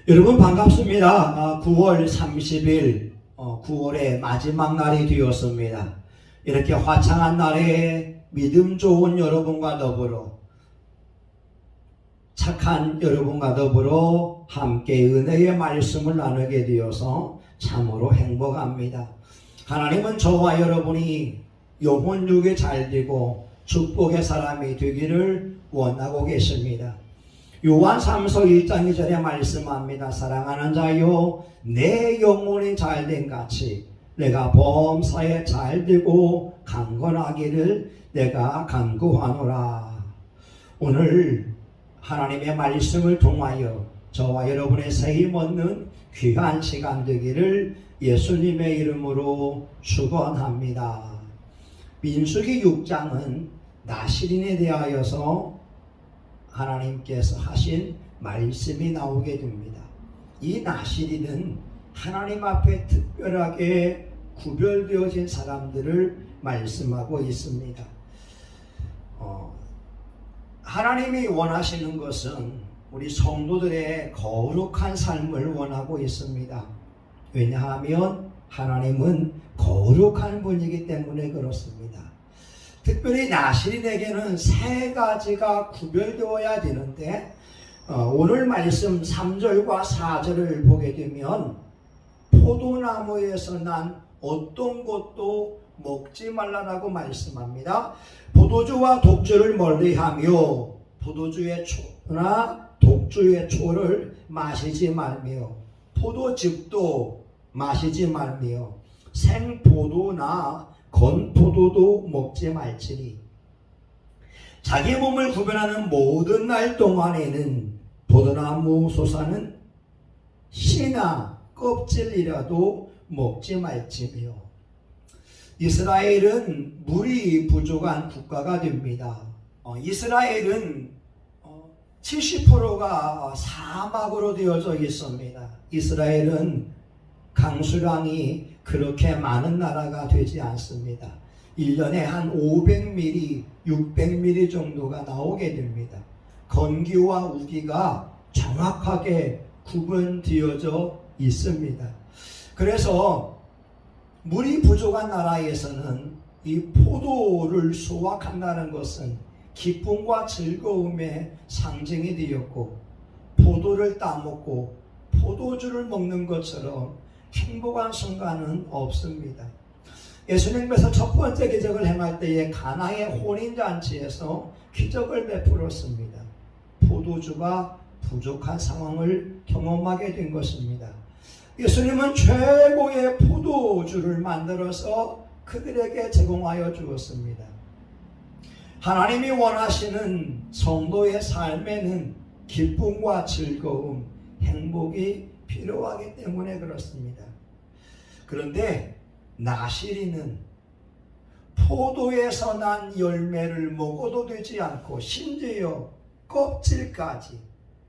여러분 반갑습니다. 9월 30일 9월의 마지막 날이 되었습니다. 이렇게 화창한 날에 믿음 좋은 여러분과 더불어 착한 여러분과 더불어 함께 은혜의 말씀을 나누게 되어서 참으로 행복합니다. 하나님은 저와 여러분이 영혼 육에 잘되고 축복의 사람이 되기를 원하고 계십니다. 요한 3서 1장 2절에 말씀합니다. 사랑하는 자여, 내 영혼이 잘된 같이 내가 범사에 잘되고 강건하기를 내가 간구하노라. 오늘 하나님의 말씀을 통하여 저와 여러분의 세임 얻는 귀한 시간 되기를 예수님의 이름으로 축원합니다. 민수기 6장은 나실인에 대하여서 하나님께서 하신 말씀이 나오게 됩니다. 이 나실인은 하나님 앞에 특별하게 구별되어진 사람들을 말씀하고 있습니다. 하나님이 원하시는 것은 우리 성도들의 거룩한 삶을 원하고 있습니다. 왜냐하면 하나님은 거룩한 분이기 때문에 그렇습니다. 특별히 나실인에게는 세 가지가 구별되어야 되는데 오늘 말씀 3절과 4절을 보게 되면 포도나무에서 난 어떤 것도 먹지 말라라고 말씀합니다. 포도주와 독주를 멀리하며 포도주의 초나 독주의 초를 마시지 말며 포도즙도 마시지 말며 생포도나 건포도도 먹지 말지니 자기 몸을 구별하는 모든 날 동안에는 포도나무 솟아는 씨나 껍질이라도 먹지 말지며. 이스라엘은 물이 부족한 국가가 됩니다. 이스라엘은 70%가 사막으로 되어져 있습니다. 이스라엘은 강수량이 그렇게 많은 나라가 되지 않습니다. 1년에 한 500mm, 600mm 정도가 나오게 됩니다. 건기와 우기가 정확하게 구분되어져 있습니다. 그래서 물이 부족한 나라에서는 이 포도를 수확한다는 것은 기쁨과 즐거움의 상징이 되었고, 포도를 따먹고 포도주를 먹는 것처럼 행복한 순간은 없습니다. 예수님께서 첫 번째 기적을 행할 때에 가나의 혼인잔치에서 기적을 베풀었습니다. 포도주가 부족한 상황을 경험하게 된 것입니다. 예수님은 최고의 포도주를 만들어서 그들에게 제공하여 주었습니다. 하나님이 원하시는 성도의 삶에는 기쁨과 즐거움, 행복이 필요하기 때문에 그렇습니다. 그런데 나실인은 포도에서 난 열매를 먹어도 되지 않고 심지어 껍질까지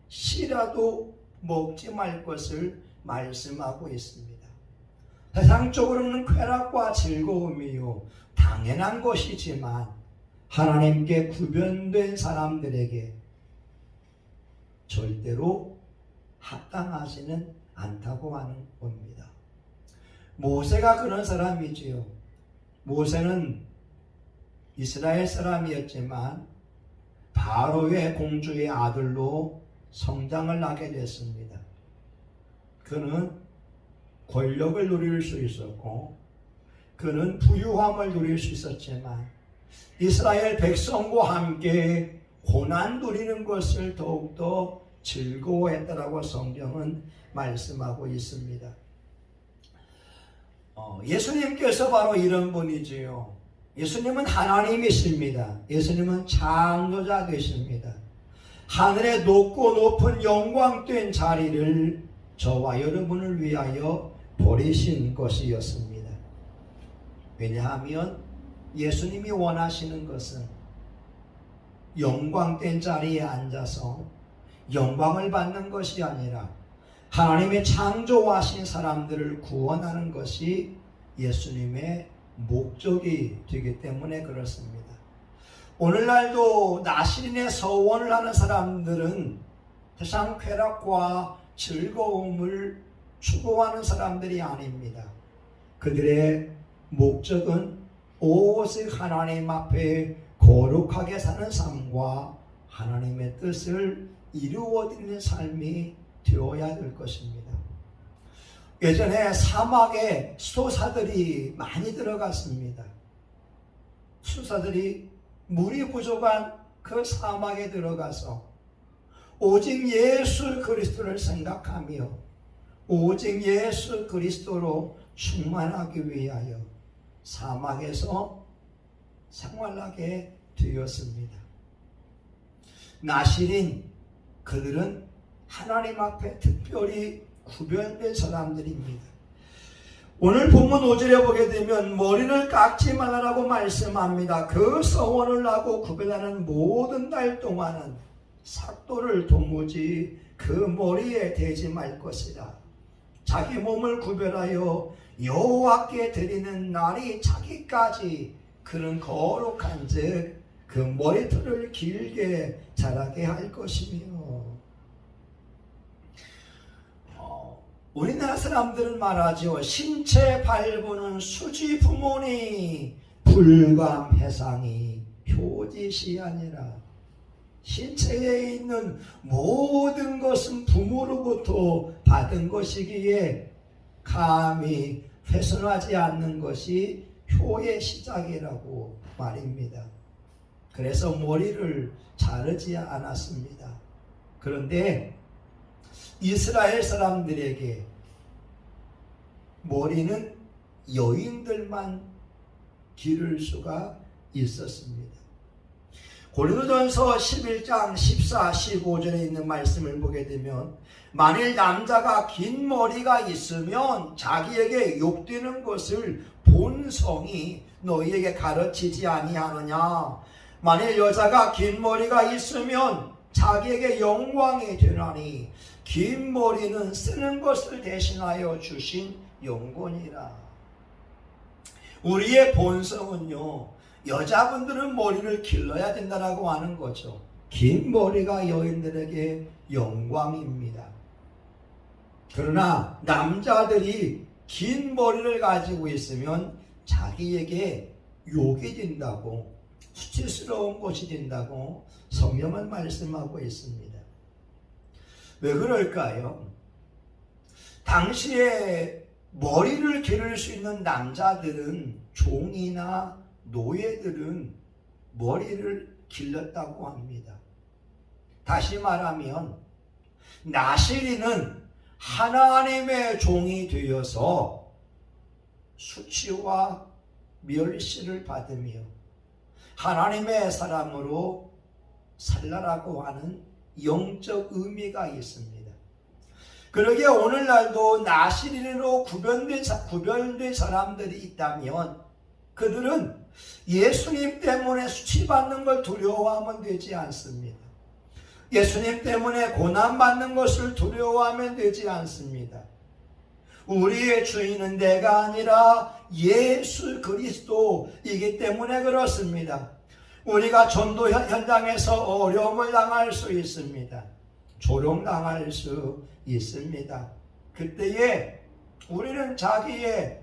씨라도 먹지 말 것을 말씀하고 있습니다. 세상적으로는 쾌락과 즐거움이요 당연한 것이지만 하나님께 구별된 사람들에게 절대로 합당하지는 않다고 하는 겁니다. 모세가 그런 사람이지요. 모세는 이스라엘 사람이었지만 바로의 공주의 아들로 성장을 하게 됐습니다. 그는 권력을 누릴 수 있었고 그는 부유함을 누릴 수 있었지만 이스라엘 백성과 함께 고난 누리는 것을 더욱더 즐거워했다라고 성경은 말씀하고 있습니다. 예수님께서 바로 이런 분이지요. 예수님은 하나님이십니다. 예수님은 창조자 되십니다. 하늘의 높고 높은 영광된 자리를 저와 여러분을 위하여 버리신 것이었습니다. 왜냐하면 예수님이 원하시는 것은 영광된 자리에 앉아서 영광을 받는 것이 아니라 하나님의 창조하신 사람들을 구원하는 것이 예수님의 목적이 되기 때문에 그렇습니다. 오늘날도 나실인의 서원을 하는 사람들은 세상 쾌락과 즐거움을 추구하는 사람들이 아닙니다. 그들의 목적은 오직 하나님 앞에 거룩하게 사는 삶과 하나님의 뜻을 이루어드리는 삶이 되어야 될 것입니다. 예전에 사막에 수도사들이 많이 들어갔습니다. 수도사들이 물이 부족한 그 사막에 들어가서 오직 예수 그리스도를 생각하며 오직 예수 그리스도로 충만하기 위하여 사막에서 생활하게 되었습니다. 나실인 그들은 하나님 앞에 특별히 구별된 사람들입니다. 오늘 본문 5절에 보게 되면 머리를 깎지 말라고 말씀합니다. 그 서원을 하고 구별하는 모든 날 동안은 삭도를 도무지 그 머리에 대지 말 것이라. 자기 몸을 구별하여 여호와께 드리는 날이 차기까지 그는 거룩한즉 그 머리털을 길게 자라게 할 것이며. 우리나라 사람들은 말하죠. 신체 발부는 수지 부모니 불감 해상이 표지시 아니라. 신체에 있는 모든 것은 부모로부터 받은 것이기에 감히 훼손하지 않는 것이 효의 시작이라고 말입니다. 그래서 머리를 자르지 않았습니다. 그런데 이스라엘 사람들에게 머리는 여인들만 기를 수가 있었습니다. 고린도전서 11장 14, 15절에 있는 말씀을 보게 되면 만일 남자가 긴 머리가 있으면 자기에게 욕되는 것을 본성이 너희에게 가르치지 아니하느냐. 만일 여자가 긴 머리가 있으면 자기에게 영광이 되나니 긴 머리는 쓰는 것을 대신하여 주신 영권이라. 우리의 본성은요, 여자분들은 머리를 길러야 된다라고 하는 거죠. 긴 머리가 여인들에게 영광입니다. 그러나 남자들이 긴 머리를 가지고 있으면 자기에게 욕이 된다고, 수치스러운 것이 된다고 성경은 말씀하고 있습니다. 왜 그럴까요? 당시에 머리를 기를 수 있는 남자들은, 종이나 노예들은 머리를 길렀다고 합니다. 다시 말하면 나실인은 하나님의 종이 되어서 수치와 멸시를 받으며 하나님의 사람으로 살라라고 하는 영적 의미가 있습니다. 그러기에 오늘날도 나실인으로 구별된 사람들이 있다면 그들은 예수님 때문에 수치받는 걸 두려워하면 되지 않습니다. 예수님 때문에 고난받는 것을 두려워하면 되지 않습니다. 우리의 주인은 내가 아니라 예수 그리스도이기 때문에 그렇습니다. 우리가 전도 현장에서 어려움을 당할 수 있습니다. 조롱당할 수 있습니다. 그때에 우리는 자기의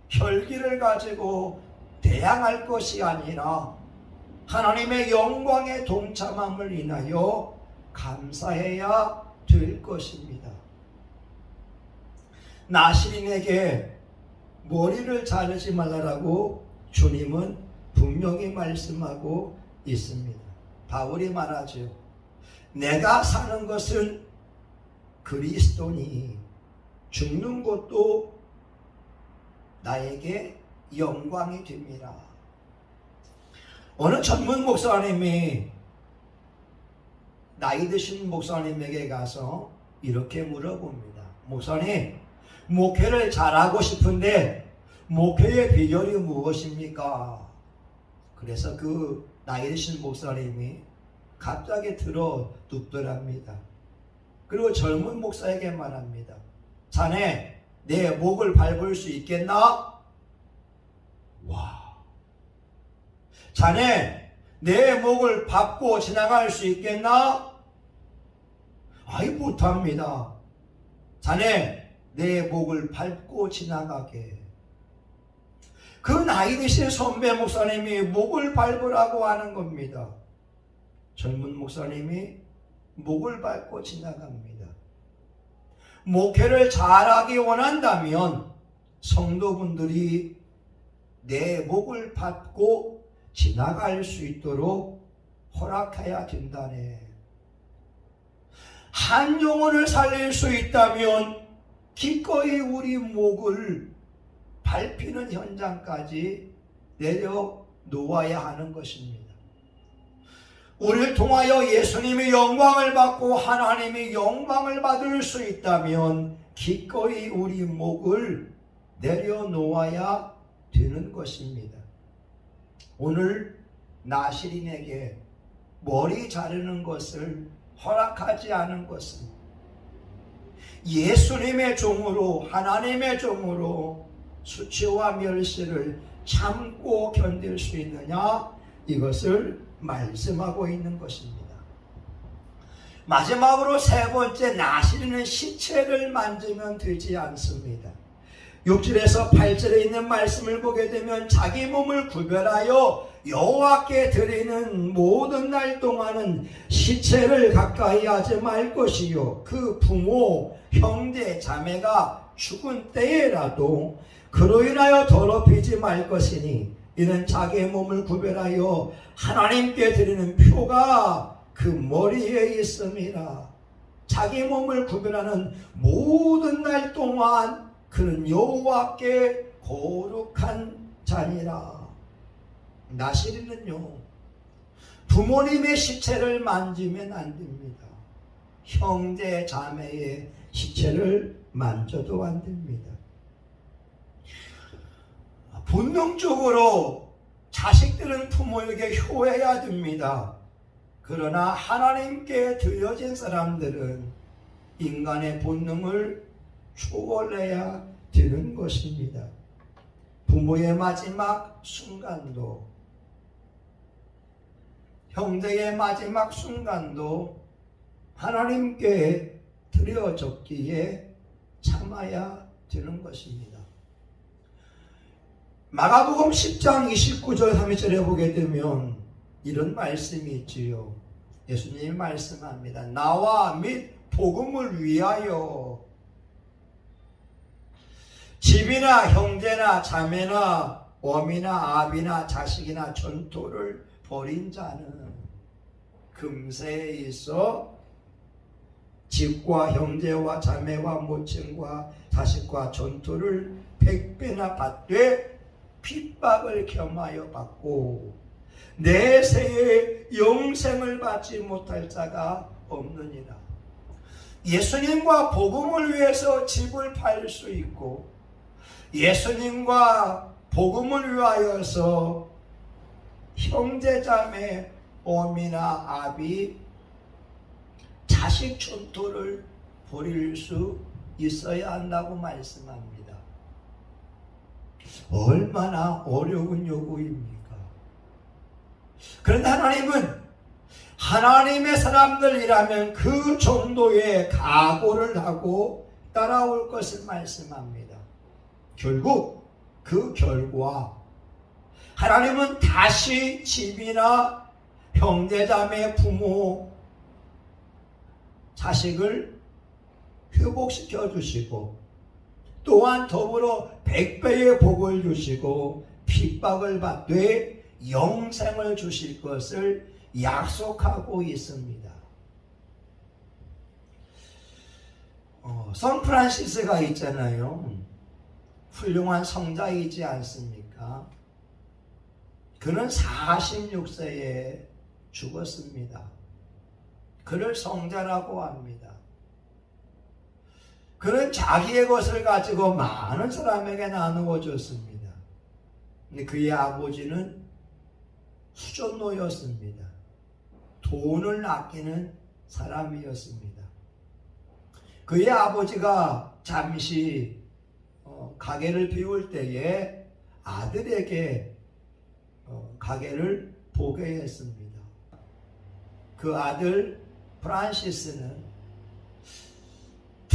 혈기를 가지고 대항할 것이 아니라 하나님의 영광에 동참함을 인하여 감사해야 될 것입니다. 나실인에게 머리를 자르지 말라라고 주님은 분명히 말씀하고 있습니다. 바울이 말하죠. 내가 사는 것은 그리스도니 죽는 것도 나에게 영광이 됩니다. 어느 전문 목사님이 나이 드신 목사님에게 가서 이렇게 물어봅니다. 목사님, 목회를 잘하고 싶은데 목회의 비결이 무엇입니까? 그래서 그 나이 드신 목사님이 갑자기 들어 눕더랍니다. 그리고 젊은 목사에게 말합니다. 자네, 내 목을 밟을 수 있겠나? 와. 자네, 내 목을 밟고 지나갈 수 있겠나? 아이 못합니다. 자네 내 목을 밟고 지나가게. 그 나이 드신 선배 목사님이 목을 밟으라고 하는 겁니다. 젊은 목사님이 목을 밟고 지나갑니다. 목회를 잘하기 원한다면 성도분들이 내 목을 밟고 지나갈 수 있도록 허락해야 된다네. 한 영혼을 살릴 수 있다면 기꺼이 우리 목을 밟히는 현장까지 내려놓아야 하는 것입니다. 우리를 통하여 예수님이 영광을 받고 하나님이 영광을 받을 수 있다면 기꺼이 우리 목을 내려놓아야 되는 것입니다. 오늘 나시린에게 머리 자르는 것을 허락하지 않은 것은 예수님의 종으로, 하나님의 종으로 수치와 멸시를 참고 견딜 수 있느냐, 이것을 말씀하고 있는 것입니다. 마지막으로 세 번째, 나시린은 시체를 만지면 되지 않습니다. 6절에서 8절에 있는 말씀을 보게 되면 자기 몸을 구별하여 여호와께 드리는 모든 날 동안은 시체를 가까이 하지 말 것이요, 그 부모, 형제, 자매가 죽은 때에라도 그로 인하여 더럽히지 말 것이니, 이는 자기의 몸을 구별하여 하나님께 드리는 표가 그 머리에 있음이라. 자기 몸을 구별하는 모든 날 동안 그는 여호와께 거룩한 자니라. 나시린은요, 부모님의 시체를 만지면 안 됩니다. 형제 자매의 시체를 만져도 안 됩니다. 본능적으로 자식들은 부모에게 효해야 됩니다. 그러나 하나님께 드려진 사람들은 인간의 본능을 초월해야 되는 것입니다. 부모의 마지막 순간도, 형제의 마지막 순간도 하나님께 드려졌기에 참아야 되는 것입니다. 마가복음 10장 29절 30절에 보게 되면 이런 말씀이 있지요. 예수님이 말씀합니다. 나와 및 복음을 위하여 집이나 형제나 자매나 어미나 아비나 자식이나 전토를 벌인 자는 금세에 있어 집과 형제와 자매와 모친과 자식과 전토를 100배나 받되 핍박을 겸하여 받고 내세에 영생을 받지 못할 자가 없느니라. 예수님과 복음을 위해서 집을 팔 수 있고, 예수님과 복음을 위하여서 형제자매, 어미나 아비, 자식 전토를 벌일 수 있어야 한다고 말씀합니다. 얼마나 어려운 요구입니까? 그런데 하나님은 하나님의 사람들이라면 그 정도의 각오를 하고 따라올 것을 말씀합니다. 결국 그 결과 하나님은 다시 집이나 형제자매, 부모, 자식을 회복시켜 주시고, 또한 더불어 100배의 복을 주시고 핍박을 받되 영생을 주실 것을 약속하고 있습니다. 샌프란시스가 있잖아요. 훌륭한 성자이지 않습니까? 그는 46세에 죽었습니다. 그를 성자라고 합니다. 그는 자기의 것을 가지고 많은 사람에게 나누어 줬습니다. 근데 그의 아버지는 수전노였습니다. 돈을 아끼는 사람이었습니다. 그의 아버지가 잠시 가게를 비울 때에 아들에게 가게를 보게 했습니다. 그 아들 프란시스는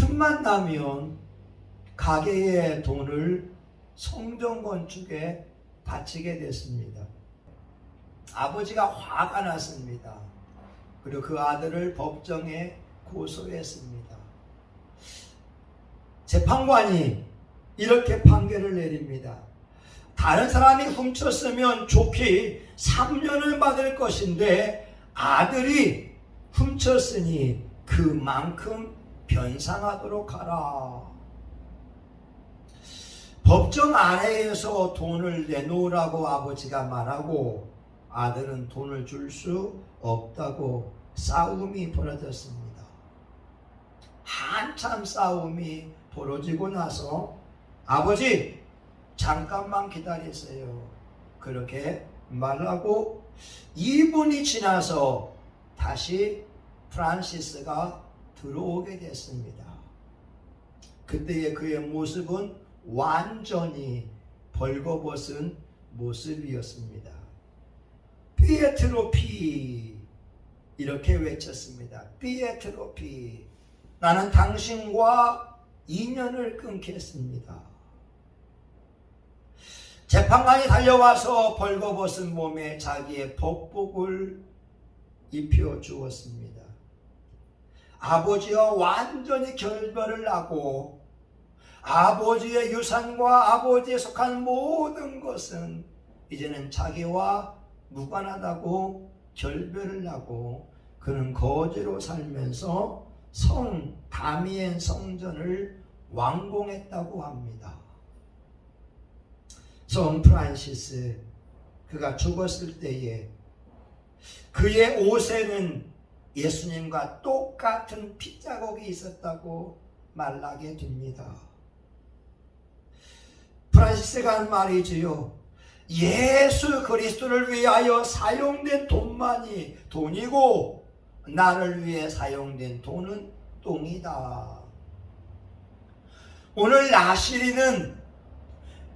틈만 나면 가게의 돈을 성전 건축에 바치게 됐습니다. 아버지가 화가 났습니다. 그리고 그 아들을 법정에 고소했습니다. 재판관이 이렇게 판결을 내립니다. 다른 사람이 훔쳤으면 좋게 3년을 받을 것인데 아들이 훔쳤으니 그만큼 변상하도록 하라. 법정 아래에서 돈을 내놓으라고 아버지가 말하고 아들은 돈을 줄 수 없다고 싸움이 벌어졌습니다. 한참 싸움이 벌어지고 나서 아버지 잠깐만 기다리세요. 그렇게 말하고 2분이 지나서 다시 프란시스가 들어오게 됐습니다. 그때의 그의 모습은 완전히 벌거벗은 모습이었습니다. 피에트로피 이렇게 외쳤습니다. 피에트로피 나는 당신과 인연을 끊겠습니다. 재판관이 달려와서 벌거벗은 몸에 자기의 법복을 입혀 주었습니다. 아버지와 완전히 결별을 하고 아버지의 유산과 아버지에 속한 모든 것은 이제는 자기와 무관하다고 결별을 하고 그는 거지로 살면서 성 다미엔 성전을 완공했다고 합니다. 성 프란시스 그가 죽었을 때에 그의 옷에는 예수님과 똑같은 핏자국이 있었다고 말하게 됩니다. 프란시스가 한 말이지요. 예수 그리스도를 위하여 사용된 돈만이 돈이고 나를 위해 사용된 돈은 똥이다. 오늘 나시리는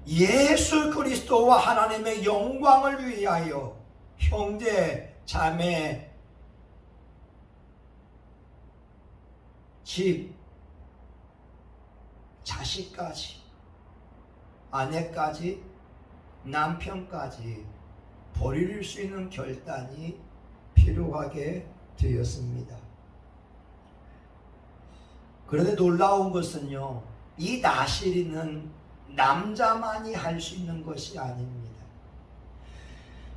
예수 그리스도와 하나님의 영광을 위하여 형제, 자매, 집, 자식까지, 아내까지, 남편까지 버릴 수 있는 결단이 필요하게 되었습니다. 그런데 놀라운 것은요, 이 나시리는 남자만이 할 수 있는 것이 아닙니다.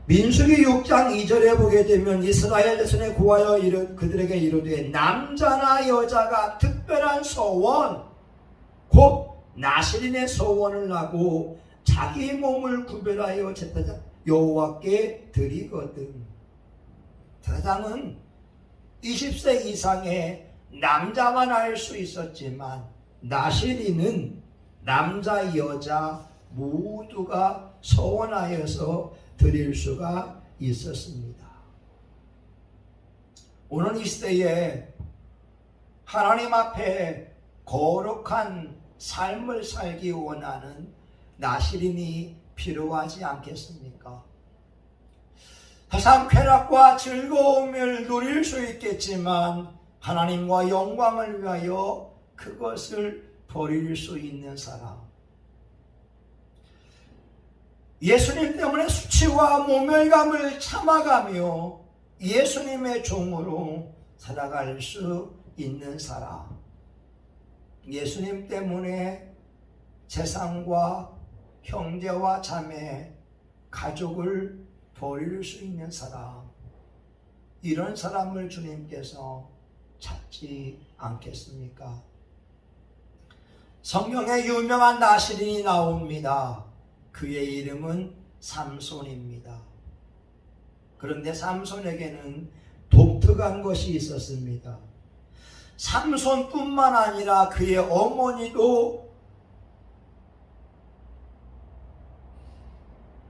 민수기 6장 2절에 보게 되면 이스라엘 자손에 구하여 그들에게 이르되 남자나 여자가 특별한 소원 곧 나시린의 소원을 하고 자기 몸을 구별하여 제사장 여호와께 드리거든. 제사장은 20세 이상의 남자만 할 수 있었지만 나시린은 남자 여자 모두가 소원하여서 드릴 수가 있었습니다. 오늘 이 시대에 하나님 앞에 거룩한 삶을 살기 원하는 나시린이 필요하지 않겠습니까? 세상 쾌락과 즐거움을 누릴 수 있겠지만 하나님과 영광을 위하여 그것을 버릴 수 있는 사람, 예수님 때문에 수치와 모멸감을 참아가며 예수님의 종으로 살아갈 수 있는 사람, 예수님 때문에 재산과 형제와 자매, 가족을 버릴 수 있는 사람, 이런 사람을 주님께서 찾지 않겠습니까? 성경에 유명한 나시린이 나옵니다. 그의 이름은 삼손입니다. 그런데 삼손에게는 독특한 것이 있었습니다. 삼손뿐만 아니라 그의 어머니도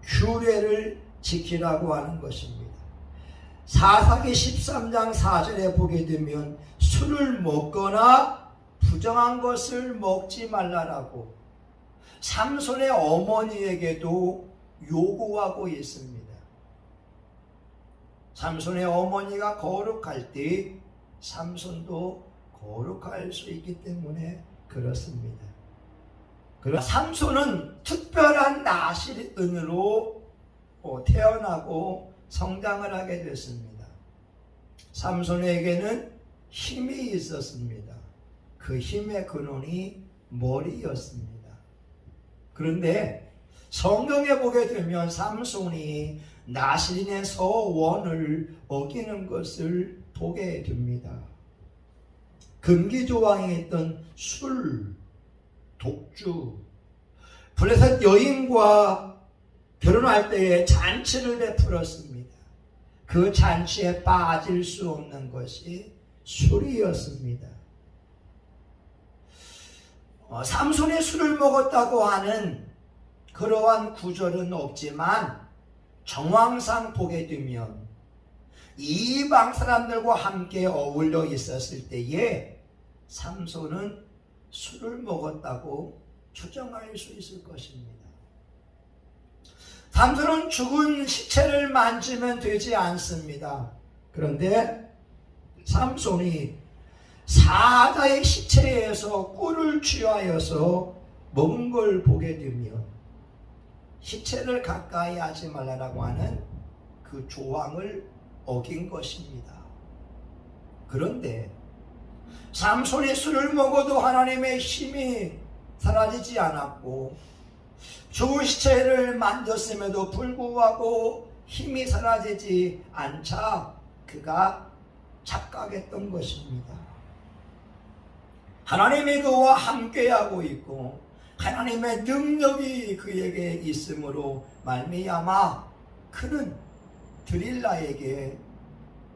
규례를 지키라고 하는 것입니다. 사사기 13장 4절에 보게 되면 술을 먹거나 부정한 것을 먹지 말라라고 삼손의 어머니에게도 요구하고 있습니다. 삼손의 어머니가 거룩할 때 삼손도 거룩할 수 있기 때문에 그렇습니다. 그러나 삼손은 특별한 나실의 은으로 태어나고 성장을 하게 됐습니다. 삼손에게는 힘이 있었습니다. 그 힘의 근원이 머리였습니다. 그런데 성경에 보게 되면 삼손이 나실인의 서원을 어기는 것을 보게 됩니다. 금기조항에 있던 술, 독주, 블레셋 여인과 결혼할 때에 잔치를 베풀었습니다. 그 잔치에 빠질 수 없는 것이 술이었습니다. 삼손이 술을 먹었다고 하는 그러한 구절은 없지만 정황상 보게 되면 이방 사람들과 함께 어울려 있었을 때에 삼손은 술을 먹었다고 추정할 수 있을 것입니다. 삼손은 죽은 시체를 만지면 되지 않습니다. 그런데 삼손이 사자의 시체에서 꿀을 취하여서 먹은 걸 보게 되면 시체를 가까이 하지 말라고 하는 그 조항을 어긴 것입니다. 그런데 삼손이 술을 먹어도 하나님의 힘이 사라지지 않았고 죽은 시체를 만졌음에도 불구하고 힘이 사라지지 않자 그가 착각했던 것입니다. 하나님이 그와 함께하고 있고 하나님의 능력이 그에게 있으므로 말미암아 그는 드릴라에게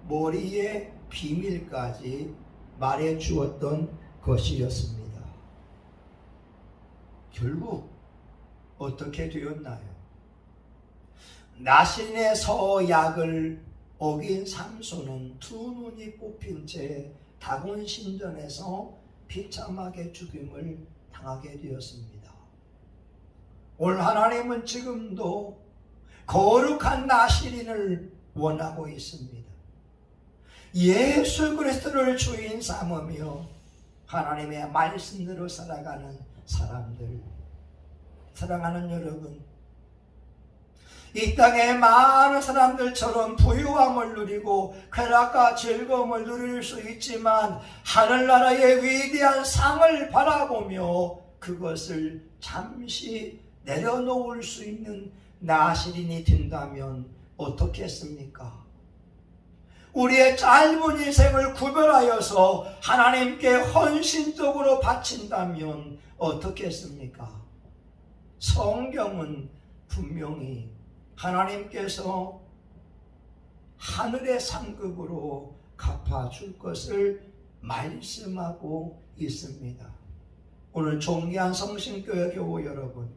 머리의 비밀까지 말해 주었던 것이었습니다. 결국 어떻게 되었나요? 나신의 서약을 어긴 삼손은 두 눈이 뽑힌 채 다곤 신전에서 비참하게 죽임을 당하게 되었습니다. 오늘 하나님은 지금도 거룩한 나실인을 원하고 있습니다. 예수 그리스도를 주인 삼으며 하나님의 말씀대로 살아가는 사람들, 사랑하는 여러분, 이 땅에 많은 사람들처럼 부유함을 누리고 쾌락과 즐거움을 누릴 수 있지만 하늘나라의 위대한 상을 바라보며 그것을 잠시 내려놓을 수 있는 나실인이 된다면 어떻겠습니까? 우리의 짧은 인생을 구별하여서 하나님께 헌신적으로 바친다면 어떻겠습니까? 성경은 분명히 하나님께서 하늘의 상급으로 갚아줄 것을 말씀하고 있습니다. 오늘 존귀한 성신교회 교우 여러분,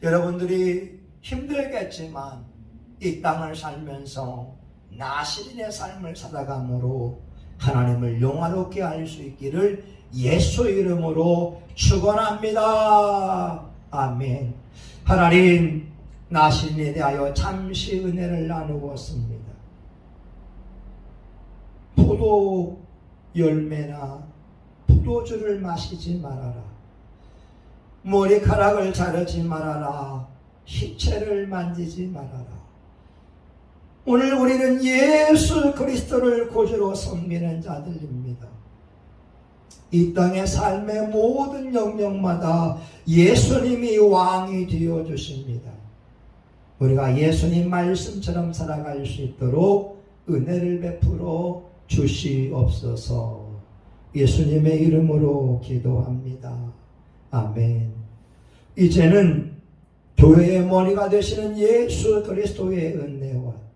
여러분들이 힘들겠지만 이 땅을 살면서 나실인의 삶을 살아감으로 하나님을 영화롭게 할 수 있기를 예수 이름으로 축원합니다. 아멘. 하나님, 나실인에 대하여 잠시 은혜를 나누었습니다. 포도 열매나 포도주를 마시지 말아라. 머리카락을 자르지 말아라. 시체를 만지지 말아라. 오늘 우리는 예수 그리스도를 구주로 섬기는 자들입니다. 이 땅의 삶의 모든 영역마다 예수님이 왕이 되어 주십니다. 우리가 예수님 말씀처럼 살아갈 수 있도록 은혜를 베풀어 주시옵소서. 예수님의 이름으로 기도합니다. 아멘. 이제는 교회의 머리가 되시는 예수 그리스도의 은혜와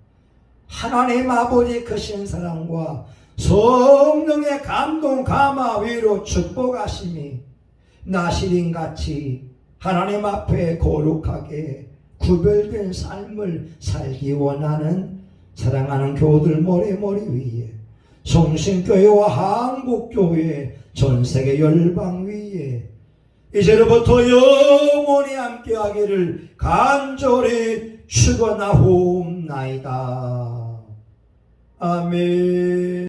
하나님 아버지 크신 사랑과 성령의 감동 감화 위로 축복하심이 나실인같이 하나님 앞에 거룩하게 구별된 삶을 살기 원하는 사랑하는 교우들 머리 위에 성신교회와 한국교회 전세계 열방 위에 이제로부터 영원히 함께하기를 간절히 축원하옵나이다. 아멘.